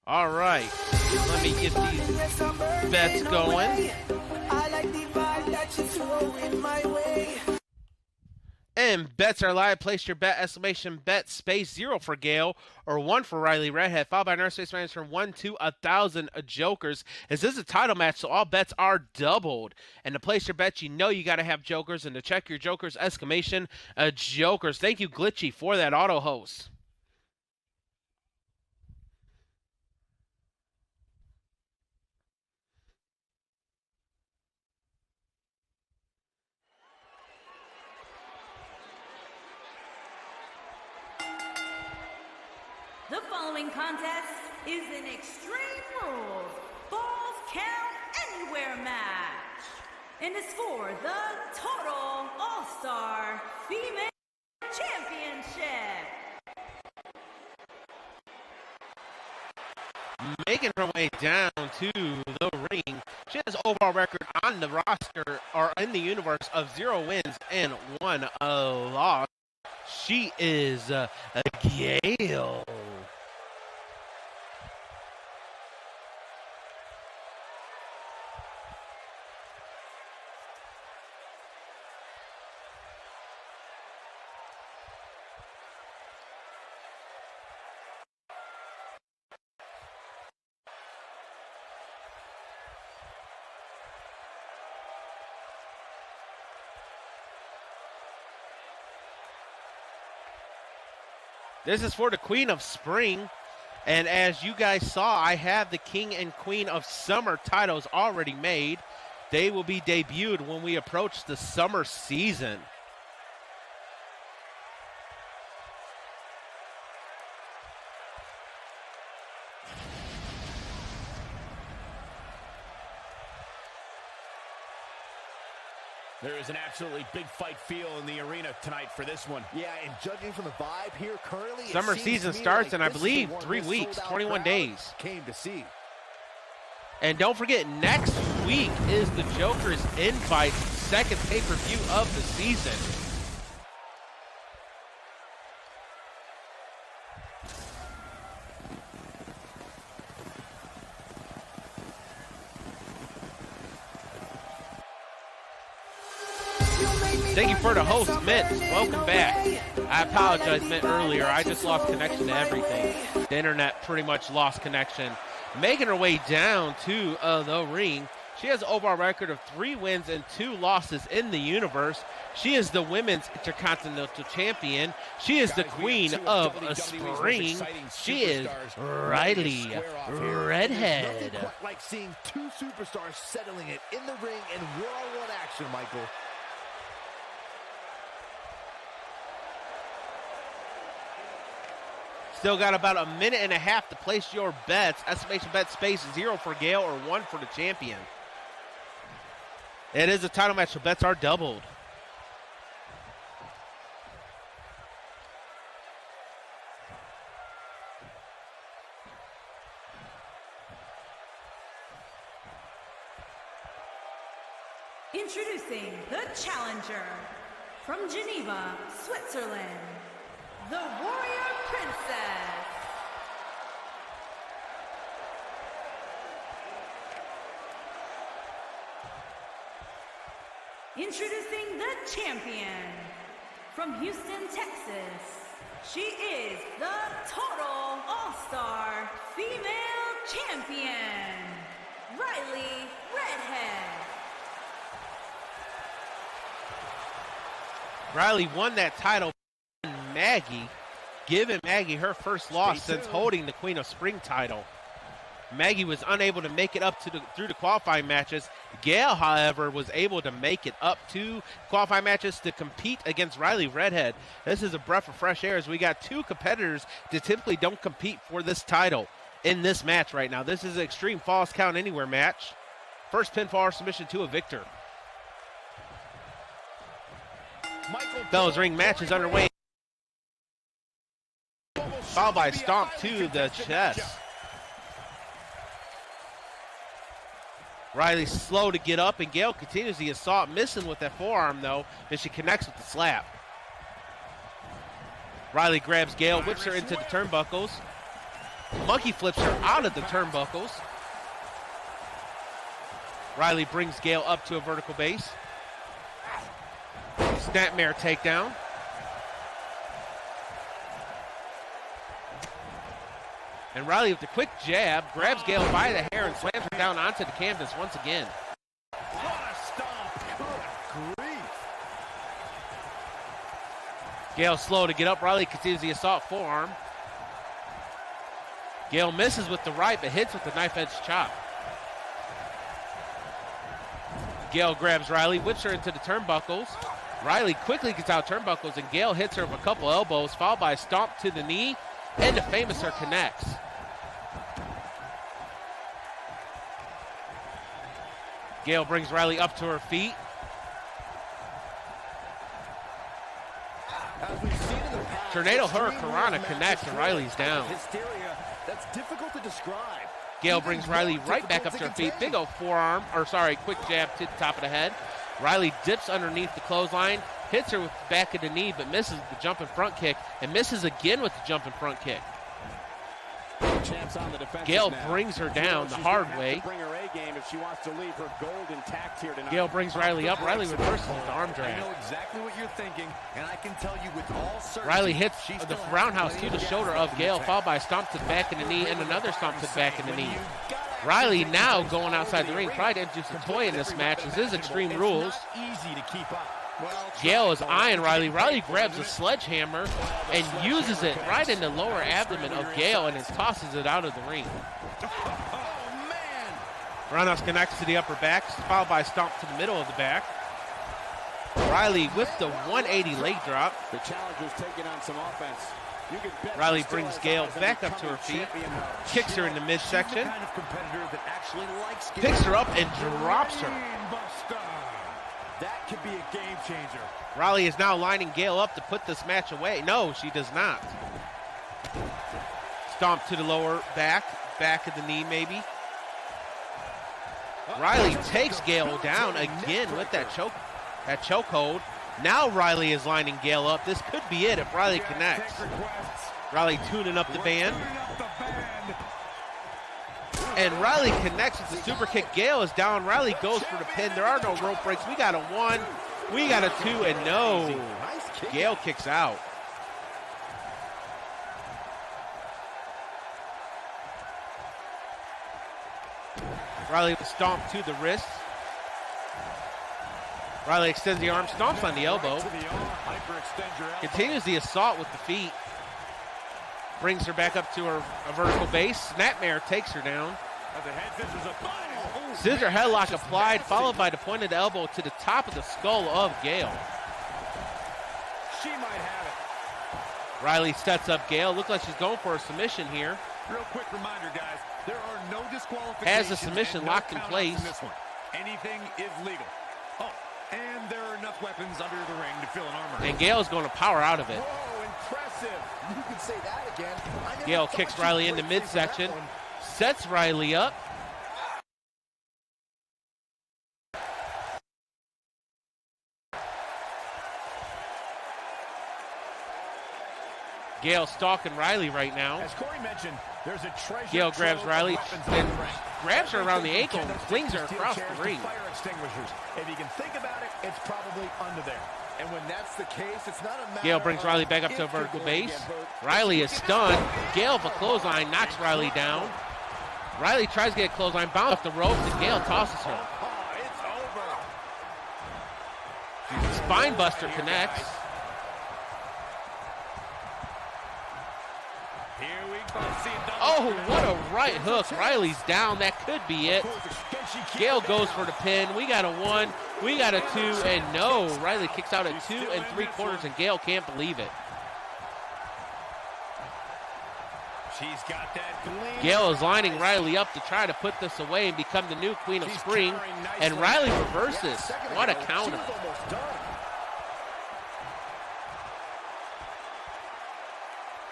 All right, let me get these bets going. And bets are live. Place your bet, exclamation bet, space 0 for Gail or 1 for Riley Redhead, followed by nurse space minus from 1 to 1,000 jokers. As this is a title match, so all bets are doubled. And to place your bet, you know you got to have jokers. And to check your jokers, exclamation jokers. Thank you, Glitchy, for that auto host. The following contest is an Extreme Rules Falls Count Anywhere match, and is for the Total All-Star Female Championship. Making her way down to the ring, she has overall record on the roster or in the universe of 0 wins and 1 loss. She is Gail. This is for the Queen of Spring. And as you guys saw, I have the King and Queen of Summer titles already made. They will be debuted when we approach the summer season. There is an absolutely big fight feel in the arena tonight for this one. Yeah, and judging from the vibe here currently, summer season starts in, I believe, 3 weeks, 21 days. Came to see. And don't forget, next week is the Joker's Invite, second pay-per-view of the season. Thank you for the host, Mint. Welcome back. I apologize, Mint, earlier. I just lost connection to everything. The internet pretty much lost connection. Making her way down to the ring. She has an overall record of 3 wins and 2 losses in the universe. She is the Women's Intercontinental Champion. She is the Queen of Spring. She is Riley Redhead. Nothing quite like seeing 2 superstars settling it in the ring in one-on-one action, Michael. Still got about a minute and a half to place your bets. Estimation bet space 0 for Gail or 1 for the champion. It is a title match, so bets are doubled. Introducing the challenger from Geneva, Switzerland, the Warrior Princess. Introducing the champion from Houston, Texas. She is the Total All-Star Female Champion, Riley Redhead. Riley won that title from Maggie, giving Maggie her first loss since holding the Queen of Spring title. Maggie was unable to make it up through the qualifying matches. Gail, however, was able to make it up to qualifying matches to compete against Riley Redhead. This is a breath of fresh air as we got 2 competitors that typically don't compete for this title in this match right now. This is an Extreme Falls Count Anywhere match. First pinfall or submission to a victor. Bell's ring match is underway. Followed by a stomp to the chest. Riley's slow to get up, and Gail continues the assault, missing with that forearm, though, and she connects with the slap. Riley grabs Gail, whips her into the turnbuckles. Monkey flips her out of the turnbuckles. Riley brings Gail up to a vertical base. Snapmare takedown. And Riley with the quick jab grabs Gail by the hair and slams her down onto the canvas once again. What a stomp. Good grief. Gail slow to get up. Riley continues the assault forearm. Gail misses with the right but hits with the knife edge chop. Gail grabs Riley, whips her into the turnbuckles. Riley quickly gets out turnbuckles and Gail hits her with a couple elbows, followed by a stomp to the knee, and the famouser connects. Gail brings Riley up to her feet. Tornado Hurricanrana connects and Riley's down. Hysteria that's difficult to describe. Gail brings Riley right back up to her feet. Big old forearm, quick jab to the top of the head. Riley dips underneath the clothesline, hits her with the back of the knee, but misses the jumping front kick, and misses again with the jumping front kick. Gail brings her down the hard way. Gail brings Riley up. Riley reverses with the arm drag. I know exactly what you're thinking, and I can tell you with all certainty. Riley hits the roundhouse to the shoulder of Gail, followed by a stomp to the back of the knee and another stomp to the back of the knee. Riley now going outside the ring, trying to introduce a toy in this match. This is Extreme Rules. Easy to keep up. Gail is eyeing Riley. Riley grabs a sledgehammer and uses it right in the lower abdomen of Gail and then tosses it out of the ring. Oh, man. Roundhouse connects to the upper back, followed by a stomp to the middle of the back. Riley with the 180 leg drop. The challenger's taking on some offense. You can bet Riley brings Gail back up to her feet, kicks her in the midsection, Kind of competitor that actually likes picks her up and drops her. That could be a game changer. Riley is now lining Gail up to put this match away. No, she does not. Stomp to the lower back of the knee maybe. Riley takes Gail down again with that chokehold. Now Riley is lining Gail up. This could be it if Riley connects. Riley tuning up the band. And Riley connects with the super kick. Gail is down. Riley goes for the pin. There are no rope breaks. We got a 1, we got a 2, and no. Gail kicks out. Riley with a stomp to the wrist. Riley extends the arm, stomps on the elbow. Continues the assault with the feet. Brings her back up to her vertical base. Snapmare takes her down. Scissor headlock applied, followed by the pointed elbow to the top of the skull of Gail. She might have it. Riley sets up Gail. Looks like she's going for a submission here. Real quick reminder, guys. There are no disqualifications. Has the submission locked in place. Anything is legal. Oh, and there are enough weapons under the ring to fill an armor. And Gail is going to power out of it. Whoa, impressive. You can say that again. Gail kicks Riley into midsection. Sets Riley up. Gail stalking Riley right now. As Corey mentioned, there's a treasure. Gail grabs Riley and grabs her around the You ankle can and stick flings her the steel across chairs the to ring. Fire extinguishers. If you can think about it, it's probably under there. And when that's the case, it's not a matter Gail brings of Riley back up if to a you're vertical going to base. get hurt. Riley is stunned. Gail with a clothesline knocks Riley down. Riley tries to get a clothesline, bounce off the ropes, and Gail tosses her. Oh, it's over. Spine buster connects. Here we go. See a double. Oh, what a right hook. Riley's down. That could be it. Gail goes for the pin. We got a 1, we got a 2, and no. Riley kicks out at 2 3/4, and Gail can't believe it. She's got that gleam. Gail is lining Riley up to try to put this away and become the new Queen of Spring, and Riley reverses. What a counter. She was almost done.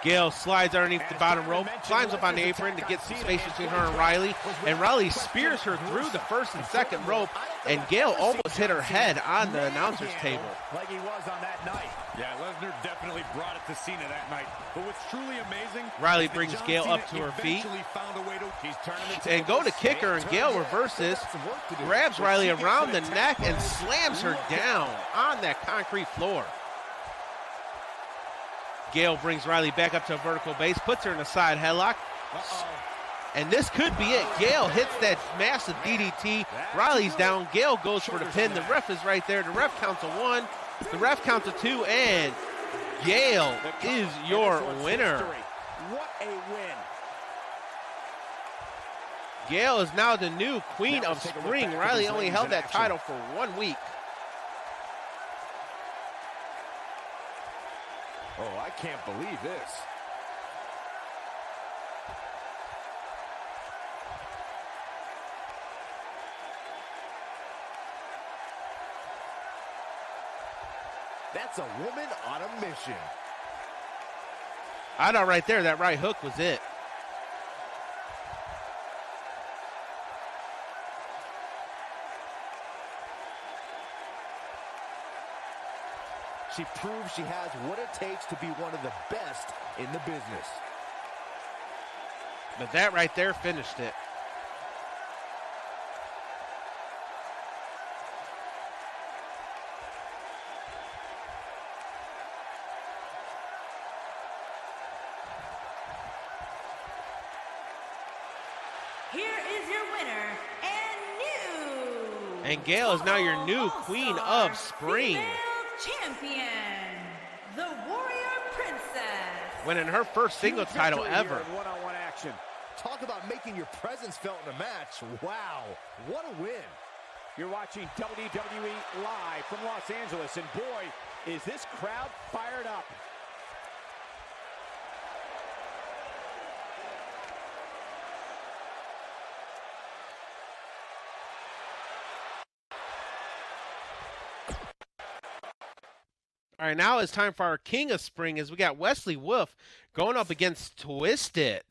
Gail slides underneath the bottom rope, climbs up on the apron to get some space between her and Riley, and Riley spears her through the first and second rope, and Gail almost hit her head on the announcer's table. Like he was on that night. Yeah, Lesnar definitely brought it to Cena that night. But what's truly amazing, Riley brings Gail up to her feet and go to kick her, and Gail reverses, grabs Riley around the neck and slams her down on that concrete floor. Gail brings Riley back up to a vertical base, puts her in a side headlock. And this could be it. Gail hits that massive DDT. Riley's down. Gail goes for the pin. The ref is right there. The ref counts a 1. The ref counts a 2. And Gail is your winner. What a win. Gail is now the new Queen of Spring. Riley only held that title for 1 week. Oh, I can't believe this. That's a woman on a mission. I know right there, that right hook was it. She proves she has what it takes to be one of the best in the business. But that right there finished it. Here is your winner and new. And Gail is now your new Queen of Spring. Female champion, the Warrior Princess. Winning her first single title ever. One-on-one action. Talk about making your presence felt in a match. Wow, what a win. You're watching WWE live from Los Angeles, and boy, is this crowd fired up. All right, now it's time for our King of Spring as we got Westleywolf going up against Twitzid.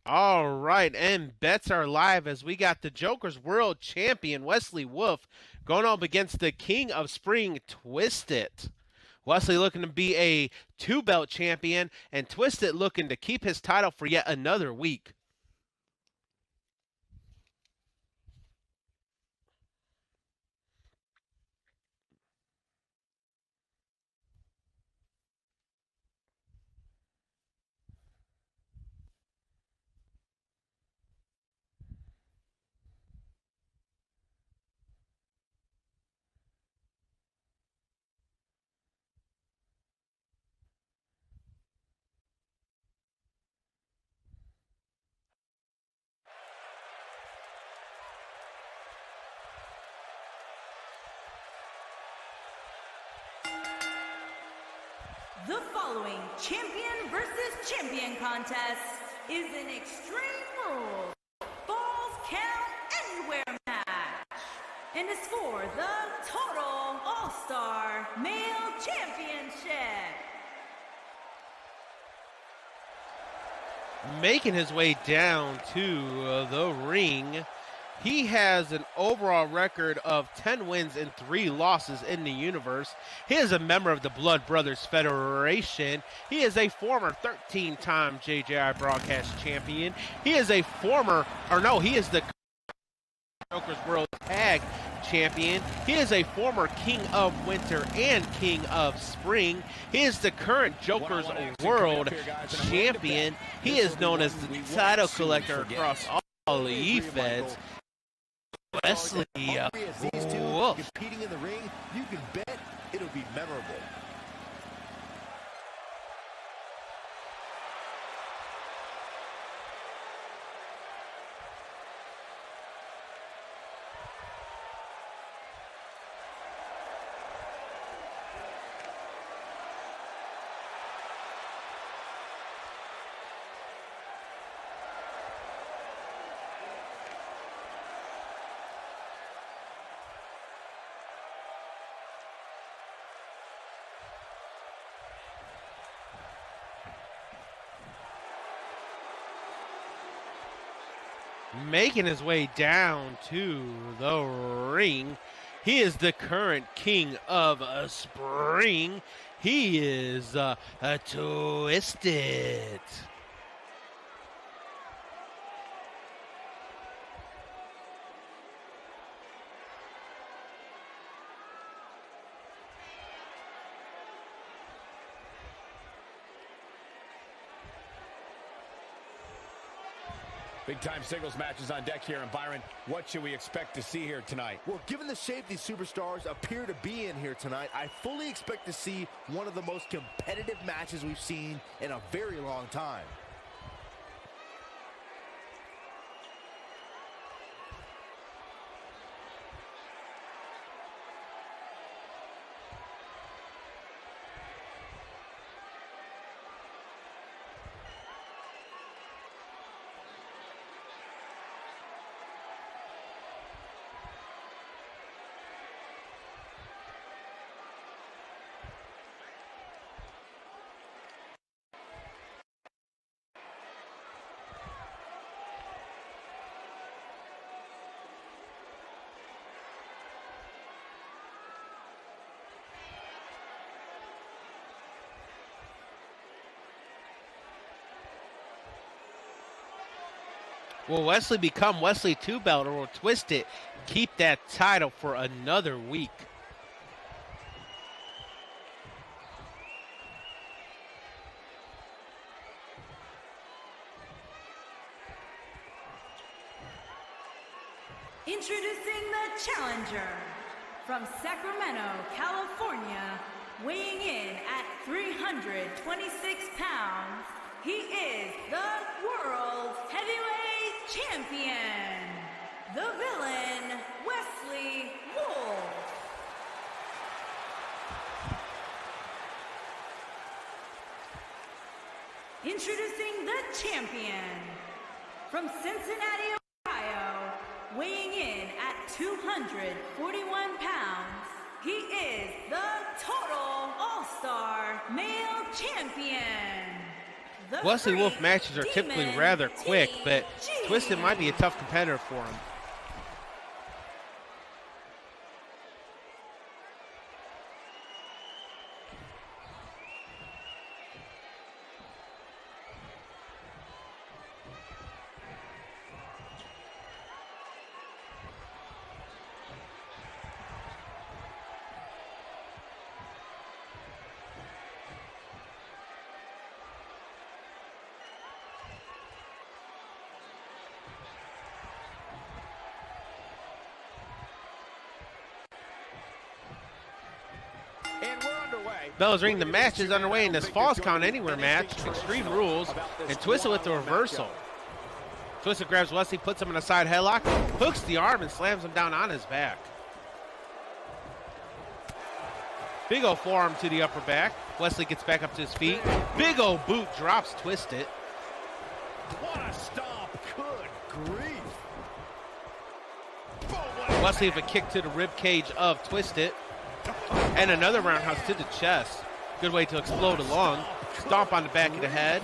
All right, and bets are live as we got the Joker's World Champion, Westleywolf, going up against the King of Spring, Twitzid. Wesley looking to be a 2-belt champion, and Twitzid looking to keep his title for yet another week. The following champion versus champion contest is an Extreme Rules Falls Count Anywhere match and is for the Total All-Star Male Championship. Making his way down to the ring, he has an overall record of 10 wins and 3 losses in the universe. He is a member of the Blood Brothers Federation. He is a former 13-time JJI broadcast champion. He is a he is the Joker's World Tag Champion. He is a former King of Winter and King of Spring. He is the current Joker's World Champion. He is known as the title collector across all the E-Feds. Wesley These two Wolf. competing in the ring, you can bet it'll be memorable. Making his way down to the ring. He is the current king of spring. He is Twisted. Big-time singles matches on deck here. And Byron, what should we expect to see here tonight? Well, given the shape these superstars appear to be in here tonight, I fully expect to see one of the most competitive matches we've seen in a very long time. Will Wesley become Wesley 2-belt, or will Twisted keep that title for another week? Introducing the challenger from Sacramento, California, weighing in at 326 pounds, he is the World Heavyweight Champion, the villain, Westleywolf. Introducing the champion from Cincinnati, Ohio, weighing in at 241 pounds, he is the Total All-Star Male Champion. Wesley Wolf matches are typically rather quick, but Twisted might be a tough competitor for him. And we're underway. Bell's ring. The match is underway in this Falls Count Anywhere match, Extreme Rules, and Twisted with the reversal. Twisted grabs Wesley, puts him in a side headlock, hooks the arm, and slams him down on his back. Big ol' forearm to the upper back. Wesley gets back up to his feet. Big ol' boot drops Twisted. What a stomp. Good grief. Wesley with a kick to the rib cage of Twisted. And another roundhouse to the chest. Good way to explode a lung. Stomp on the back of the head.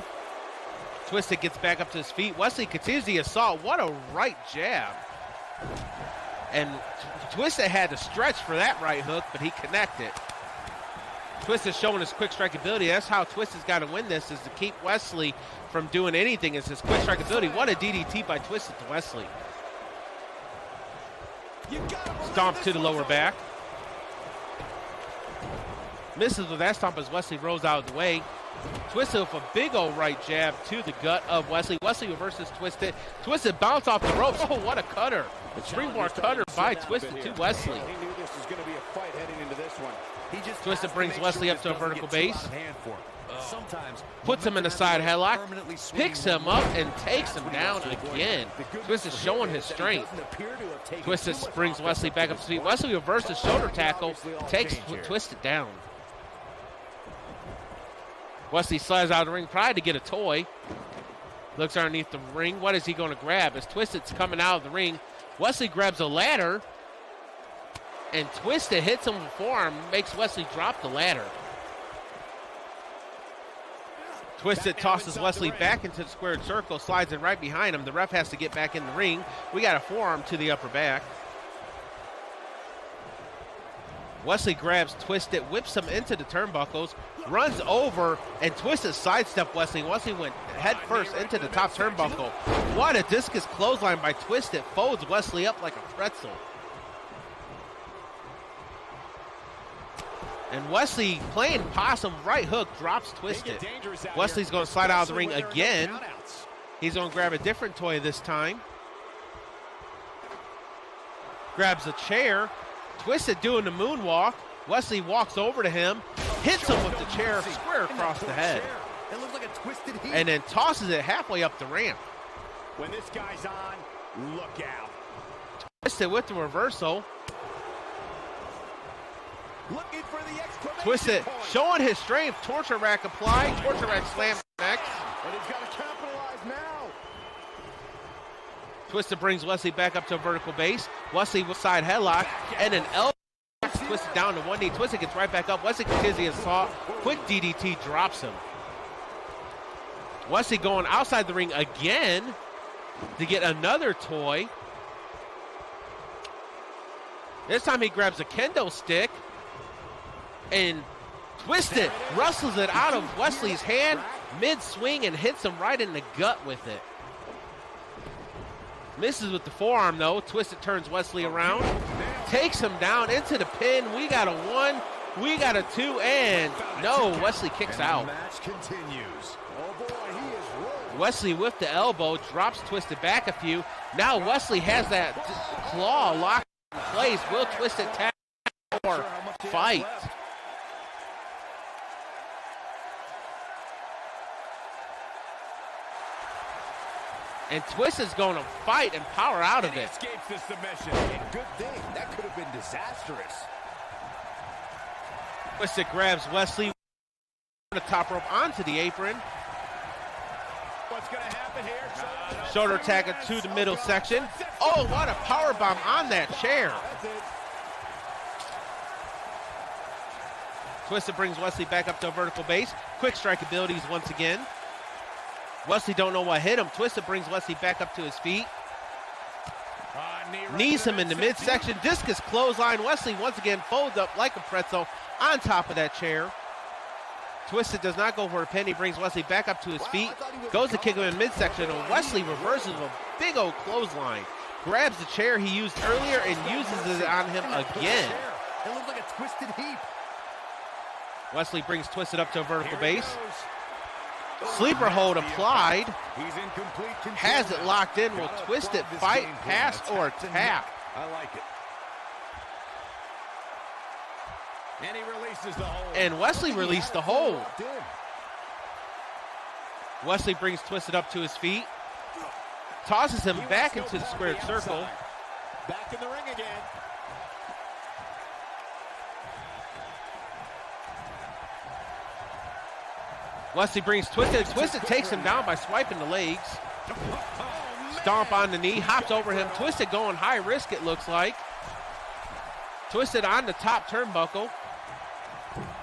Twisted gets back up to his feet. Wesley continues the assault. What a right jab. And Twisted had to stretch for that right hook, but he connected. Twisted showing his quick strike ability. That's how Twisted's got to win this, is to keep Wesley from doing anything. It's his quick strike ability. What a DDT by Twisted to Wesley. Stomp to the lower back. Misses with that stomp as Wesley rolls out of the way. Twisted with a big old right jab to the gut of Wesley. Wesley reverses Twisted. Twisted bounce off the ropes. Oh, what a cutter. Springboard cutter by Twisted to Wesley. He knew this was going to be a fight heading into this one. He just Twisted brings Wesley up to a vertical base. Sometimes Puts him in a side headlock, picks him up, and takes him down again. Twisted showing his strength. Twisted brings Wesley back up to feet. Wesley reverses shoulder tackle, takes Twisted down. Wesley slides out of the ring, tried to get a toy. Looks underneath the ring. What is he going to grab? As Twisted's coming out of the ring, Wesley grabs a ladder, and Twisted hits him with a forearm, makes Wesley drop the ladder. Twisted tosses Wesley back into the squared circle, slides in right behind him. The ref has to get back in the ring. We got a forearm to the upper back. Wesley grabs Twisted, whips him into the turnbuckles, runs over, and Twisted sidestepped Wesley. Wesley went head first into the top turnbuckle. What a discus clothesline by Twisted. Folds Wesley up like a pretzel. And Wesley playing possum, right hook, drops Twisted. Wesley's going to slide out of the ring again. He's going to grab a different toy this time. Grabs a chair. Twisted doing the moonwalk. Wesley walks over to him, hits him with the chair square across the head. It looks like a twisted heat. And then tosses it halfway up the ramp. When this guy's on, look out. Twisted with the reversal. Looking for the exclamation Twisted point. showing his strength. Torture rack applied. Torture rack slam next. But he's got to capitalize now. Twisted brings Wesley back up to a vertical base. Wesley with side headlock and an elbow. Twisted down to one knee. Twisted gets right back up. Wesley continues the assault. Quick DDT drops him. Wesley going outside the ring again to get another toy. This time he grabs a kendo stick and Twisted wrestles it out of Wesley's hand mid-swing and hits him right in the gut with it. Misses with the forearm though. Twisted turns Wesley around, takes him down into the pin. We got a 1, we got a 2, and no, Wesley kicks out. Match continues. Oh boy, he is rolling. Wesley with the elbow drops Twisted back a few. Now Wesley has that claw locked in place. Will Twisted tap or fight? And Twisted's going to fight and power out of it. Escapes the submission. And good thing. That could have been disastrous. Twisted grabs Wesley the top rope onto the apron. What's going to happen here? Shoulder tag to the middle section. Oh, what a power bomb on that chair. That's it. Twisted brings Wesley back up to a vertical base. Quick strike abilities once again. Wesley don't know what hit him. Twisted brings Wesley back up to his feet. Knees him in the midsection. Discus clothesline. Wesley once again folds up like a pretzel on top of that chair. Twisted does not go for a pin. He brings Wesley back up to his feet. Goes to kick him in midsection. And Wesley reverses with a big old clothesline. Grabs the chair he used earlier and uses it on him again. It looks like a twisted heap. Wesley brings Twisted up to a vertical base. Sleeper hold applied. He's in complete control. Has it locked in. Will Twisted fight, pass, or tap? I like it. And he releases the hold. And Wesley released the hold. Wesley brings Twisted up to his feet. Tosses him back into the squared circle. Back in the ring again. Wesley brings Twisted. Twisted takes him down by swiping the legs. Stomp on the knee, hops over him. Twisted going high risk, it looks like. Twisted on the top turnbuckle.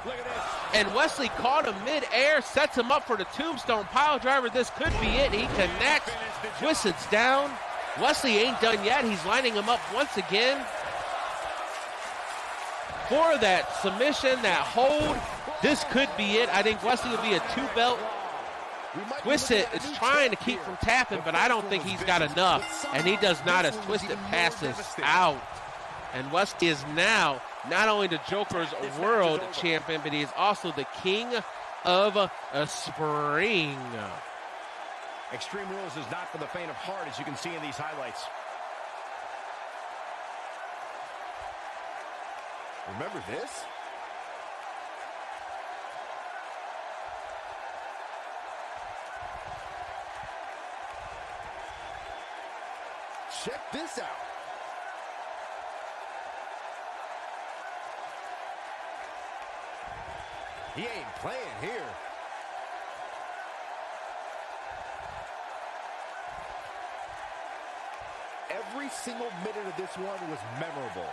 Look at this. And Wesley caught him mid-air, sets him up for the tombstone pile driver. This could be it. He connects. Twisted's down. Wesley ain't done yet. He's lining him up once again for that submission, that hold. This could be it. I think Wesley will be a 2-belt. Twisted is trying to keep from tapping, but I don't think he's got enough. And he does not as Twisted passes out. And Wesley is now not only the Joker's world champion, but he is also the king of spring. Extreme Rules is not for the faint of heart, as you can see in these highlights. Remember this? Check this out. He ain't playing here. Every single minute of this one was memorable.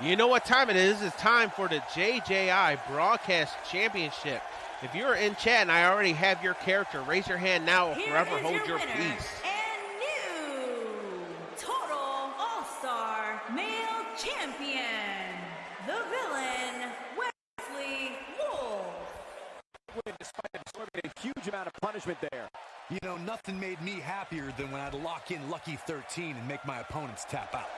You know what time it is? It's time for the JJI Broadcast Championship. If you're in chat and I already have your character, raise your hand now or forever hold your peace. And new Total All-Star Male Champion, the villain, Westleywolf. Despite absorbing a huge amount of punishment there. You know, nothing made me happier than when I'd lock in Lucky 13 and make my opponents tap out.